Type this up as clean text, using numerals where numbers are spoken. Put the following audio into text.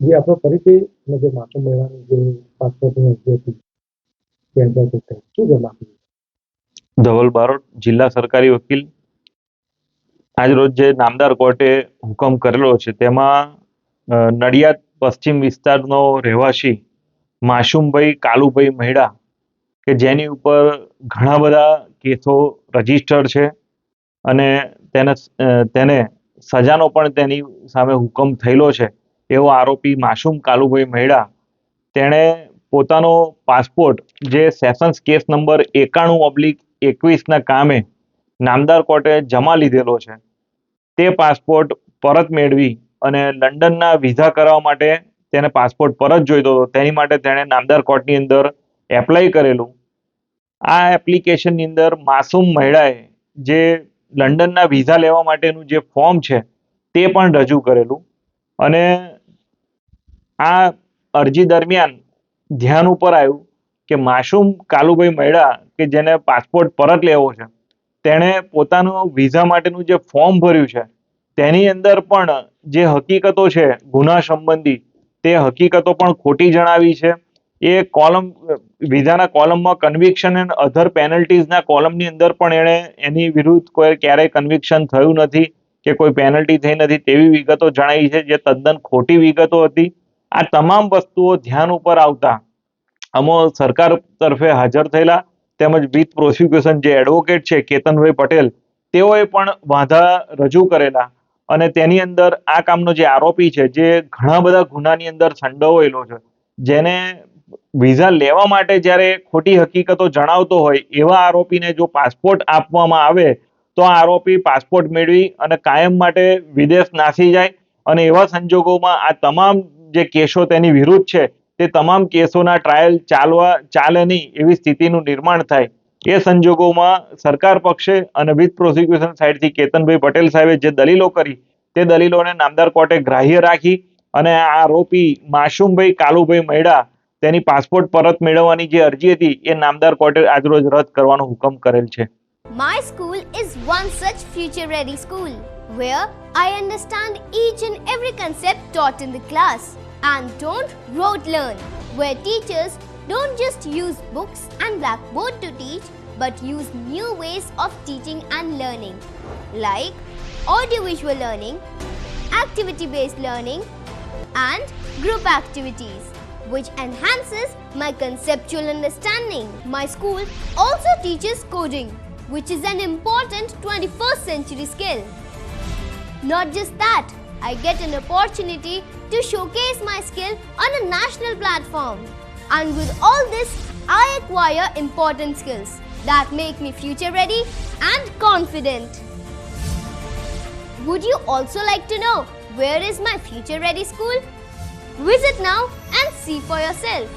જે આપણો પરિચય અને જે માસૂમ મહિલાની જે પાસપોર્ટની અરજી હતી તે અંતર્ગત શું જમા કર્યું? ધવલ બારોટ, જિલ્લા સરકારી વકીલ. આજરોજ જે નામદાર કોર્ટે હુકમ કરેલો છે તેમાં નડિયાદ પશ્ચિમ વિસ્તારનો રહેવાસી માસુમભાઈ કાલુભાઈ મહેડા કે જેની ઉપર ઘણા બધા કેસો રજીસ્ટર્ડ છે અને તેને સજાનો પણ તેની સામે હુકમ થયેલો છે એવો આરોપી માસુમ કાલુભાઈ મહેડા તેણે પોતાનો પાસપોર્ટ જે સેશન્સ કેસ નંબર 91/21 કામે નામદાર કોર્ટે જમા લીધેલો છે તે પાસપોર્ટ પરત મેળવી અને લંડનના વિઝા કરાવવા માટે તેને પાસપોર્ટ પરત જોઈતો હતો. તેની માટે તેણે નામદાર કોર્ટની અંદર એપ્લાય કરેલું. આ એપ્લિકેશનની અંદર માસૂમ મહેડાએ જે લંડનના વિઝા લેવા માટેનું જે ફોર્મ છે તે પણ રજૂ કરેલું અને આ અરજી દરમિયાન ધ્યાન ઉપર આવ્યું કે માસૂમ કાલુભાઈ મહેડા કે જેને પાસપોર્ટ પરત લેવો છે તેણે પોતાનું વિઝા માટેનું જે ફોર્મ ભર્યું છે તેની અંદર પણ જે હકીકતો છે ગુના સંબંધી તે હકીકતો પણ ખોટી જણાવી છે. એ કોલમ વિઝાના કોલમમાં કન્વિક્શન એન્ડ અધર પેનલ્ટીઝના કોલમની અંદર પણ એણે એની વિરુદ્ધ કોઈ ક્યારેય કન્વિક્શન થયું નથી કે કોઈ પેનલ્ટી થઈ નથી તેવી વિગતો જણાવી છે જે તદ્દન ખોટી વિગતો હતી. આ તમામ વસ્તુઓ ધ્યાન ઉપર આવતા અમો સરકાર તરફે હાજર થયેલા તેમજ વિથ પ્રોસિક્યુશન જે એડવોકેટ છે કેતનભાઈ પટેલ તેઓએ પણ વાંધા રજૂ કરેલા અને તેની અંદર આ કામનો જે આરોપી છે જે ઘણા બધા ગુનાની અંદર સંડોવાયેલો છે જેને વિઝા લેવા માટે જ્યારે ખોટી હકીકતો જણાવતો હોય એવા આરોપીને જો પાસપોર્ટ આપવામાં આવે તો આ આરોપી પાસપોર્ટ મેળવી અને કાયમ માટે વિદેશ નાસી જાય અને એવા સંજોગોમાં આ તમામ જે કેસો તેની વિરુદ્ધ છે તે તમામ કેસોના ટ્રાયલ ચાલે નહીં એવી સ્થિતિનું નિર્માણ થાય. એ સંજોગોમાં સરકાર પક્ષે અને વિથ પ્રોસિક્યુશન સાઇડથી કેતનભાઈ પટેલ સાહેબે જે દલીલો કરી તે દલીલોને નામદાર કોર્ટે ગ્રાહ્ય રાખી અને આ આરોપી માસુમભાઈ કાલુભાઈ મહેડા તેની પાસપોર્ટ પરત મેળવવાની જે અરજી હતી એ નામદાર કોર્ટે આજરોજ રદ કરવાનો હુકમ કરેલ છે. My school is one such future ready school where I understand each and every concept taught in the class and don't rote learn, where teachers don't just use books and blackboard to teach but use new ways of teaching and learning like audiovisual learning, activity based learning and group activities which enhances my conceptual understanding. My school also teaches coding, which is an important 21st century skill. Not just that, I get an opportunity to showcase my skill on a national platform. And with all this, I acquire important skills that make me future ready and confident. Would you also like to know where is my future ready school? Visit now and see for yourself.